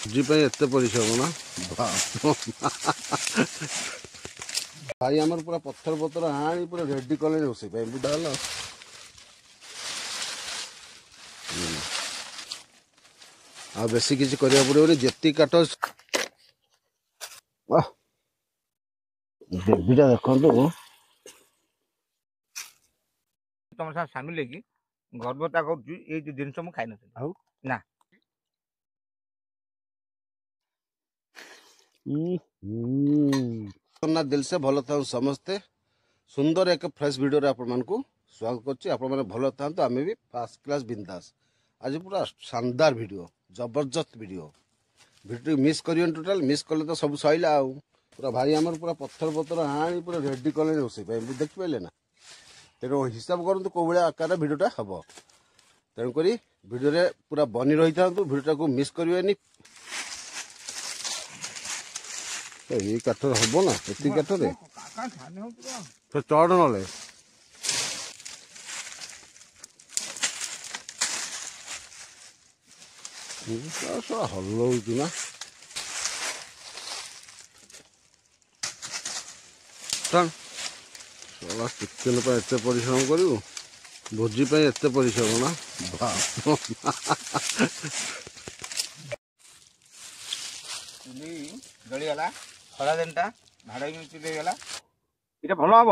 जी पे एत परिश्रम ना भाई आमर पूरा पत्थर पत्थर हाँ पूरा रेडी कले रोसे बुझा आ बेसी किसी करिया पड़े जेती काट देवीटा देखो तुम साथ सामिल है गर्वता कर जिन मुझे खाई ना ना दिल से भल था समस्ते सुंदर एक फ्रेश वीडियो आपण को स्वागत करछि आपण माने भल था आम भी फर्स्ट क्लास बिंदास आज पूरा शानदार वीडियो जबरदस्त वीडियो मिस करियन टोटल मिस कले तो सब सइला आ पूरा भाई आमर पूरा पत्थर पत्थर हाँ पूरा रेडी कले रोसे देख पारे ना तेणु हिसाब करूँ कौ भाया आकार भिडटा हम तेणुक भिडियो पूरा बनी रही था भिडियोटा को मिस करें ये काठ हम ना ये काठ चढ़ ना हल ना चिकेन पर एत परिश्रम करू भोजी पे एत परिश्रम ना चुली जलीगला खरा दिन टा भाड़ चुली गला ये भल हम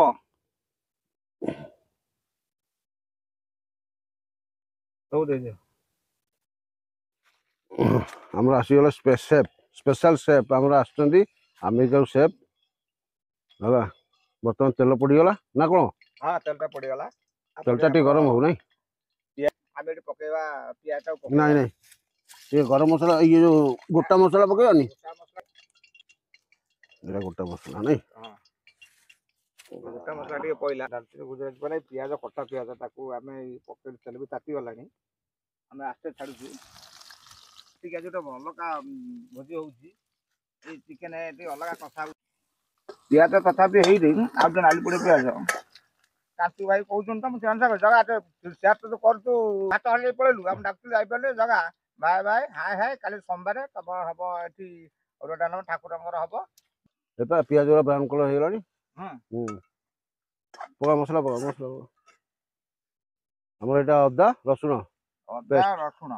सब दे आम आसीगला स्पेशल सेफ आम आमेरिका सेफ है बर्तमान तेल पड़गला ना कौन हाँ तेलटा पड़गला तेलटा टे गरम हो नहीं पकेवा पियाज नहीं नहीं ये गरम मसला ये जो गोटा मसला पकेबानी ये गोटा मसला नहीं गोटा मसला टे पइला दालचीनी गुजराती पड़े पियाज कटा पियाज ताकू आमे पकेट तेल भी ताती गलानी आमे आस्ते छाड़ू ठीक है जो अलग भोजी होउची ए चिकेन ए अलग कथा पियाज तथापि आज नाली पड़े पियाज कांति भाई कहते तो मुझे अनुसार जगह सेयार तो कर तू हाथ हल्ले पड़ेलु आम डाक्टर जाइपारे जगह भाई भाई हाय हाय काली सोमवार तब हम ये अरुआ डालमा ठाकुर हम पियाज ब्राउन कलर हो गलानी पका मसला हमर एटा अदा रसुन रसुण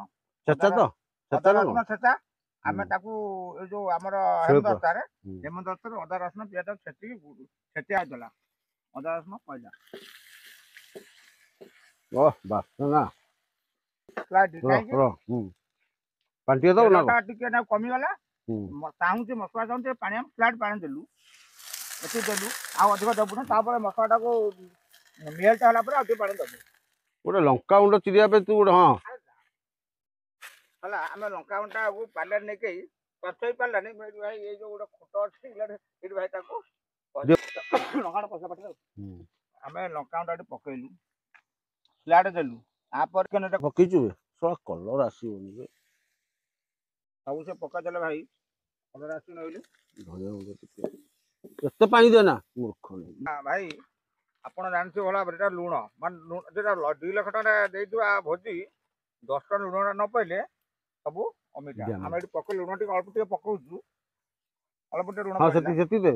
छेचा तो अदा रसुण छेचा आमे ताकू ए जो हमर हेमदस्तारे अदा रसुण पियाज छेचिया देला अदा रसुण पइला ओह बासना स्लाइड पांटिया तो ना टिके ना कमी गला चाहू जे मसला चाहू पानी हम स्लाइड पानी देलु एति देलु आ अधिक दबुना तापर मसलाटा को मेल्ट होला पर आके पानी दबु गोटे लंका गुंड चिरिया पे तू गोटे हाँ हला आमे लंका गुंडा को पार्लर ने के परछई पार्लर ने भाई ये जो गोटे खोटो अछि इले भाई ताको लंका पसा पटे आमे लंका गुंडा पकेलु स्लाइड देलु आ पर केने पकीचु सोला कलर आसीबनी सब से पका देले भाई कलर आसी नइले धनिया गुंड टिके एते पानी देना मूर्ख नहीं हां भाई आपण जानछे होला बेटा लूण मान जेटा 2 लाख टका देइदुआ भोजी 10 टन लूण न पइले सब अमिटा हम एटी पके लूण टी अल्प टी पकाउछु अल्प टी लूण हां सेती दे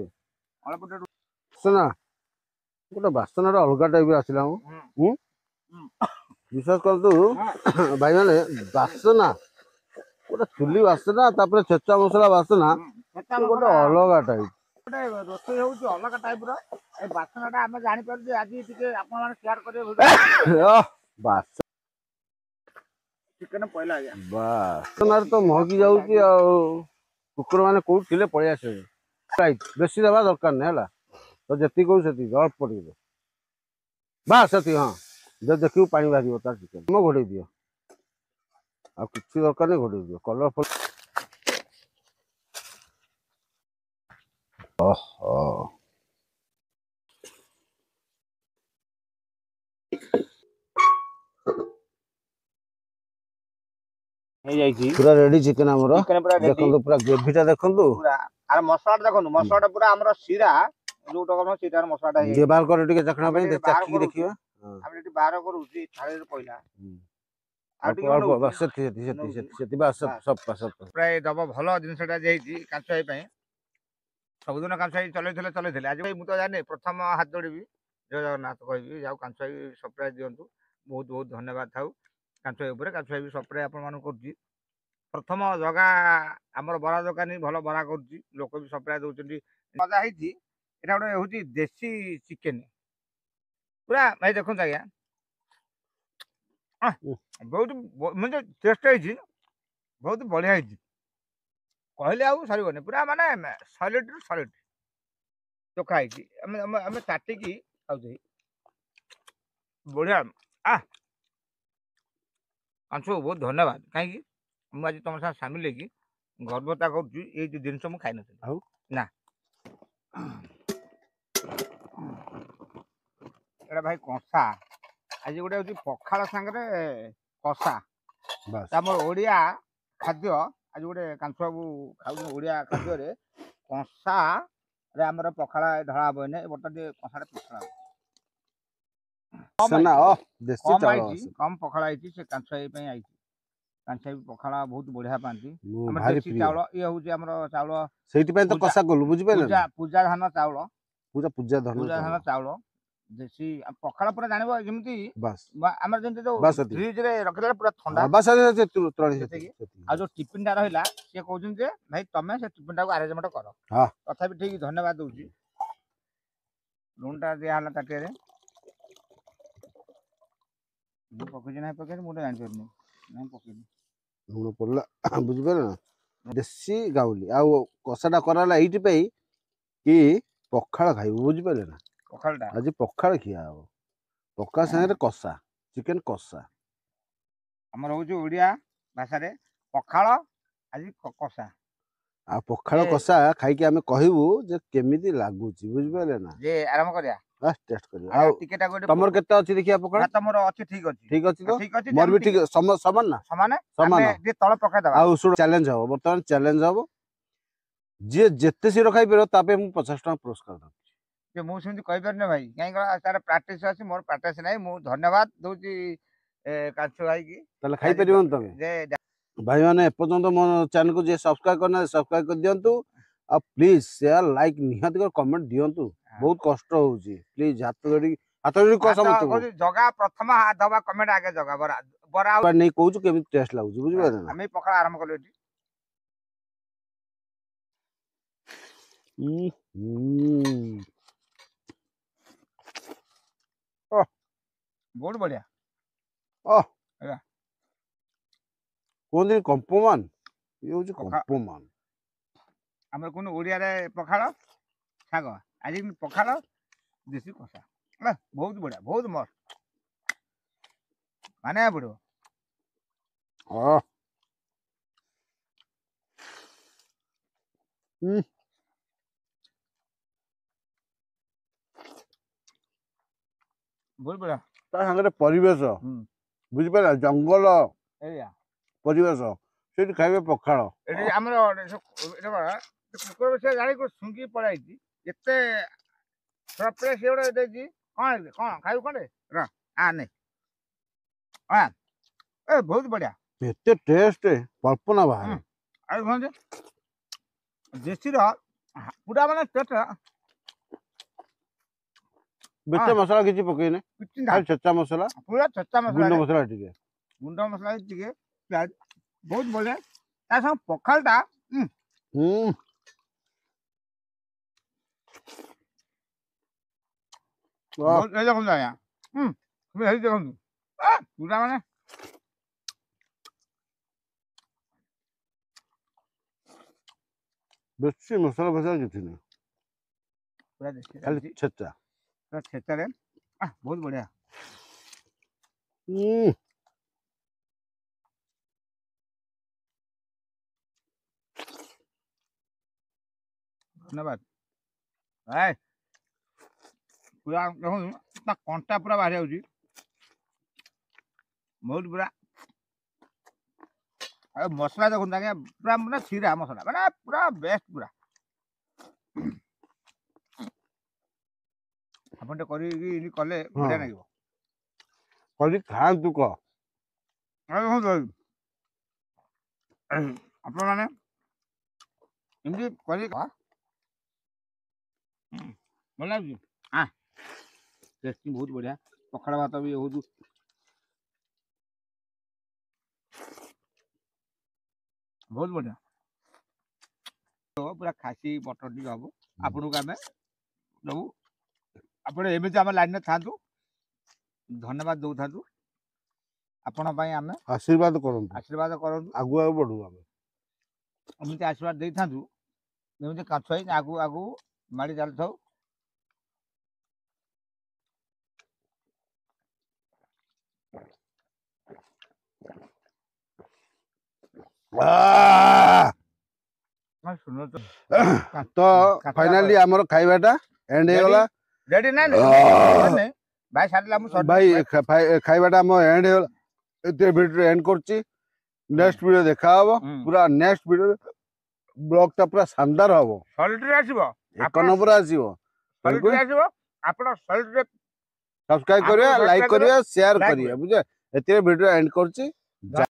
अल्प टी सुना गोटे बासना अलग टाइप आसला विश्वास कर तू भाई मैंने बासना गोटे चुली बासना छेचा मसला बासना गोटे अलग टाइप रोषे हूँ अलग टाइप रसनाटा आम जापर आज शेयर कर चिकेन पहला बासना तो महकी जाऊँगी कुकुर मैंने कौन पलि आस बेसी देवा दरकार नहीं तो जी कौ से अल्प पड़े बास से हाँ जब देखिए पानी बाहर तार चिकेन घोड़े दियो आ किसी दरकार नहीं घोड़े दियो कलरफुल पूरा रेडी चिकेन हमरो देखंतु पूरा ग्रेवीटा देखंतु अरे मसला देखंतु मसलाटा पूरा हमरो सीरा जोटा हम सीरा मसलाटा ये बार कर टिके चखना पे चाखी देखियो हम एटी बार करूची थाली रे पहिला ଆଉ ଅଳ୍ପ ଟିକେ ଅଳ୍ପ ନଉଛି, ବାସ୍ ସେତିକି ନଉଛି। ବାସ୍ ବାସ୍। ସବ ପ୍ରାୟ ଦବ ଭଲ ଜିନିଷଟା ଯେ ହେଇଛି କାଞ୍ଚ ପାଇଁ। ସବୁଦିନ କାଞ୍ଚ ଚଲେଇଥିଲେ ଆଜି ଭାଇ ମୁଁ ତ ଜାଣିନି, ପ୍ରଥମ ହାତ ଯୋଡ଼ିବି ଜୟ ଜଗନ୍ନାଥ କହିବି, ଯାଉ କାଞ୍ଚ ସପ୍ରାଇଜ ଦିଅନ୍ତୁ, ବହୁତ ବହୁତ ଧନ୍ୟବାଦ ଥାଉ। କାଞ୍ଚ ଉପରେ କାଞ୍ଚ ବି ସପ୍ରାଇ ଆପଣମାନଙ୍କୁ କରୁଛି। ପ୍ରଥମ ଜଗା ଆମର ବରା ଦୋକାନୀ ଭଲ ବରା କରୁଛି, ଲୋକ ବି ସପ୍ଲାଏ ଦଉଛନ୍ତି। ମଜା ହେଇଛି, ଏଇଟା ଗୋଟେ ହଉଛି ଦେଶୀ ଚିକେନ ପୁରା ଭାଇ ଦେଖନ୍ତୁ ଆଜ୍ଞା, ବହୁତ ମାନେ ଟେଷ୍ଟ ହେଇଛି, ବହୁତ ବଢିଆ ହେଇଛି, କହିଲେ ଆଉ ସରିବନି, ପୁରା ମାନେ ସଲିଡରୁ ସଲିଡ ଚୋଖା ହେଇଛି। ଆମେ ଆମେ ଆମେ ଚାଟିକି ଖାଉଛୁ, ବଢିଆ। କାଞ୍ଚକୁ ବହୁତ ଧନ୍ୟବାଦ, କାହିଁକି ମୁଁ ଆଜି ତମ ସାଙ୍ଗେ ସାମିଲ ହେଇକି ଗର୍ବତା କରୁଛି, ଏଇ ଯୋଉ ଜିନିଷ ମୁଁ ଖାଇନଥିଲି ଆଉ ନା। ଏଇଟା ଭାଇ କଂସା, ଆଜି ଗୋଟେ ହଉଛି ପଖାଳ ସାଙ୍ଗରେ କଷା, ବାସ୍ ଆମର ଓଡ଼ିଆ ଖାଦ୍ୟ। ଆଜି ଗୋଟେ କାଞ୍ଚ ବାବୁ ଖାଉଛନ୍ତି ଓଡ଼ିଆ ଖାଦ୍ୟରେ କଂସାରେ ଆମର ପଖାଳ ଢଳା ହବ, ଏ ବର୍ତ୍ତମାନ ଟିକେ କଂସାରେ ପଖାଳ ହବ। ସେନା ଦେଶୀ କମ ଚାଉଳ ଆଇଛି, ଆସେ। କମ ପଖାଳ ହେଇଛି, ସେ କାଞ୍ଚ ପାଇଁ ଆଇଛି। କାଞ୍ଚ ପଖାଳ ବହୁତ ବଢିଆ ପାଆନ୍ତି। ମୁଁ ଆମର ଭାରି ଦେଶୀ ପ୍ରିୟ, ଚାଉଳ, ଇଏ ହଉଛି ଆମର ଚାଉଳ ସେଇଥିପାଇଁ ତ କଷା କଲୁ, ବୁଝିପାରିଲେ ନା? ପୂଜା ଧାନ ଚାଉଳ, ପୂଜା ପୂଜା ଧାନ ଚାଉଳ ଦେଶୀ ପଖାଳ ପୁରା ଜାଣିବ ଯେମିତି ବାସ୍ ଆମର ଯେମିତି ଯୋଉ ବାସ୍ ସେତିକି। ଫ୍ରିଜରେ ରଖିଦେଲେ ପୁରା ଥଣ୍ଡା। ବାସ୍ ସେତିକି। ଆଉ ଯୋଉ ଟିଫିନ ଟା ରହିଲା, ସିଏ କହୁଛନ୍ତି ଯେ ଭାଇ ତମେ ସେ ଟିଫିନ ଟାକୁ ଆରେଞ୍ଜମେଣ୍ଟ କର। ହଁ ତଥାପି ଠିକ ଧନ୍ୟବାଦ ଦଉଛି। ଲୁଣ ଟା ଦିଆହେଲା ତାଟିଆରେ, ମୁଁ ପକେଇଛି ନାହିଁ ପକେଇଛି ମୁଁ ତ ଜାଣିପାରୁନି, ନାଇଁ ପକେଇନି। ଲୁଣ ପଡିଲା, ବୁଝିପାରିଲ ନା? ଦେଶୀ ଗାଉଲି। ଆଉ କଷାଟା କରାହେଲା ଏଇଥିପାଇଁ କି ପଖାଳ ଖାଇବୁ, ବୁଝିପାରିଲେ ନା? ପଖାଳଟା ଆଜି ପଖାଳ ଖିଆ ହବ, ପଖାଳ ସାଙ୍ଗରେ କଷା, ଚିକେନ କଷା। ଆମର ହଉଛି ଓଡ଼ିଆ ଭାଷାରେ ପଖାଳ ଆଜି କଷା। ଆଉ ପଖାଳ କଷା ଖାଇକି ଆମେ କହିବୁ ଯେ କେମିତି ଲାଗୁଛି, ବୁଝିପାରିଲେ ନା? ଯେ ଆରମ୍ଭ କରିବା। ଟେଷ୍ଟ କରିବା। ଆଉ ଟିକେଟା ଗୋଟେ ତମର କେତେ ଅଛି ଦେଖିବା ପଖାଳ? ନା ତମର ଅଛି, ଠିକ ଅଛି, ଠିକ ଅଛି ତ? ଠିକ ଅଛି। ମୋର ବି ଠିକ ସମାନ ନା? ସମାନ ସମାନ। ଆମେ ଟିକେ ତଳ ପକେଇଦବା। ଆଉ ଶୁଣ, ଚ୍ୟାଲେଞ୍ଜ ହବ, ବର୍ତ୍ତମାନ ଚ୍ୟାଲେଞ୍ଜ ହବ, ଯିଏ ଯେତେ ଶୀଘ୍ର ଖାଇପାରିବ ତା ପାଇଁ ମୁଁ 50 ଟଙ୍କା ପୁରସ୍କାର ଦେଉଛି। ଯେ ମୁଁ ସେମିତି କହିପାରୁନି ଭାଇ, କାହିଁକି ତାର ପ୍ରାକ୍ଟିସ ଅଛି, ମୋର ପ୍ରାକ୍ଟିସ ନାହିଁ। ମୁଁ ଧନ୍ୟବାଦ ଦଉଛି କାଞ୍ଚ ଭାଇକି। ତାହେଲେ ଖାଇପାରିବନି ତମେ? ଭାଇମାନେ ଏପର୍ଯ୍ୟନ୍ତ ମୋ ଚ୍ୟାନେଲକୁ ଯିଏ ସବସ୍କ୍ରାଇବ କରିନାହାନ୍ତି, ସବସ୍କ୍ରାଇବ କରିଦିଅନ୍ତୁ। ଆଉ ପ୍ଲିଜ ସେୟାର ଲାଇକ୍ ନିହାତି କରି କମେଣ୍ଟ ଦିଅନ୍ତୁ, ବହୁତ କଷ୍ଟ ହଉଛି। ପ୍ଲିଜ ହାତ ଯୋଡ଼ିକି କହ ସମସ୍ତଙ୍କୁ। ଜଗା ପ୍ରଥମ ଦବା କମେଣ୍ଟ ଆଗେ ଜଗା ବରା ବରା ନେଇ କହୁଛୁ କେମିତି ଟେଷ୍ଟ ଲାଗୁଛି, ବୁଝିପାରିଲେ ନା? ଆମେ ପଖାଳ ଆରମ୍ଭ କଲୁ ଏଠି। ବହୁତ ବଢିଆ। କୁହନ୍ତି କମ୍ପମାନ, ଇଏ ହଉଛି କମ୍ପମାନ। ଆମର କୁହନ୍ତୁ ଓଡ଼ିଆରେ ପଖାଳ ଶାଗ, ଆଜି ପଖାଳ ଦେଶୀ କଷା, ବହୁତ ବଢିଆ, ବହୁତ ମସ୍ତ, ମାନିବାକୁ ପଡିବ। ବହୁତ ବଢିଆ। ତା ସାଙ୍ଗରେ ପରିବେଶ, ବୁଝିପାରିଲ, ଜଙ୍ଗଲ ଏଇଆ ପରିବେଶ, ସେଇଠି ଖାଇବେ ପଖାଳ। ଏଠି ଆମର କୁକୁର ବିଷୟ ଜାଣି ଶୁଙ୍ଘି ପଳାଇଛି, ଏତେ ସେ ଗୋଟେ ଦେଇଛି। କଣ କଣ ଖାଇବୁ, କଣେ ନେ ବହୁତ ବଢିଆ, ଏତେ ଟେଷ୍ଟ କଳ୍ପନା ବାହାରେ। ଆଉ କଣ ଦେଶୀର ପୁରା ମାନେ ଟେଷ୍ଟ। ବେଶୀ ମସଲା କିଛି ପକେଇନି, ଖାଲି ଛେଚା ମସଲା, ପୁରା ଛେଚା ଗୁଣ୍ଡ ମସଲା, ମସଲା ଟିକେ, ଟିକେ ବହୁତ ବଢିଆ। ତା ସାଙ୍ଗ ପଖାଳଟା ଦେଖନ୍ତୁ ଆଜ୍ଞା, ଦେଖନ୍ତୁ ପୁରା ମାନେ ବେଶୀ ମସଲା ଫସଲା କିଛି ନାହିଁ, ପୁରା ଦେଶୀ ଖାଲି ଛେଚା, ପୁରା ଛେଚାରେ ବହୁତ ବଢିଆ। ଧନ୍ୟବାଦ। ପୁରା ଦେଖନ୍ତୁ ତା କଣ୍ଟା ପୁରା ବାହାରି ଯାଉଛି, ବହୁତ ପୁରା। ଆଉ ମସଲା ଦେଖନ୍ତୁ ଆଜ୍ଞା, ପୁରା ମାନେ ଛିରା ମସଲା, ମାନେ ପୁରା ବେଷ୍ଟ ପୁରା। ଆପଣ ଟିକେ କରିକି କଲେ ବଢିଆ ଲାଗିବ। କରି ଖାଆନ୍ତୁ। କହ ଆପଣମାନେ ଏମିତି କରି ଭଲ ଲାଗୁଛି ଟେଷ୍ଟି ବହୁତ ବଢ଼ିଆ ପଖାଳ ଭାତ ବି ବହୁତ ବହୁତ ବଢ଼ିଆ ପୁରା ଖାସି ମଟନ ଟିକେ ହବ ଆପଣଙ୍କୁ ଆମେ ଦେବୁ ଆପଣ ଏମିତି ଆମ ଲାଇନରେ ଥାନ୍ତୁ ଧନ୍ୟବାଦ ଦଉଥାନ୍ତୁ ଆପଣ ପାଇଁ ଆମେ ଆଶୀର୍ବାଦ କରନ୍ତୁ କରନ୍ତୁ ଆଗକୁ ଆଗକୁ ବଢୁ ଆମେ ଏମିତି ଆଶୀର୍ବାଦ ଦେଇଥାନ୍ତୁ ଯେମିତି କାଛ ହେଇ ଆଗକୁ ଆଗକୁ ମାଡ଼ି ଚାଲିଥାଉ ତ ଫାଇନାଲି ଆମର ଖାଇବାଟା ଏଣ୍ଡ ହେଇଗଲା ରେଡି ନାଇଁ ଭାଇ ସାରିଲା ମୁଁ ଭାଇ ଖାଇବାଟା ଆମ ଏଣ୍ଡ ହେଇଗଲା ଏତେ ଭିଡିଓ ଏଣ୍ଡ କରୁଛି ନେକ୍ସଟ ଭିଡିଓ ଦେଖା ହବ ପୁରା ନେକ୍ସଟ ଭିଡିଓ ବ୍ଲଗ ଟା ପୁରା ଶାନଦାର ହବ ସଲିଡରେ ଆସିବ ଏକ ନମ୍ବର ଆସିବ ସଲିଡରେ ଆସିବ ଆପଣ ସଲିଡରେ ସବସ୍କ୍ରାଇବ କରିବା ଲାଇକ୍ କରିବା ସେୟାର କରିବା ବୁଝେ ଏଥିରେ ଭିଡିଓ ଏଣ୍ଡ କରୁଛି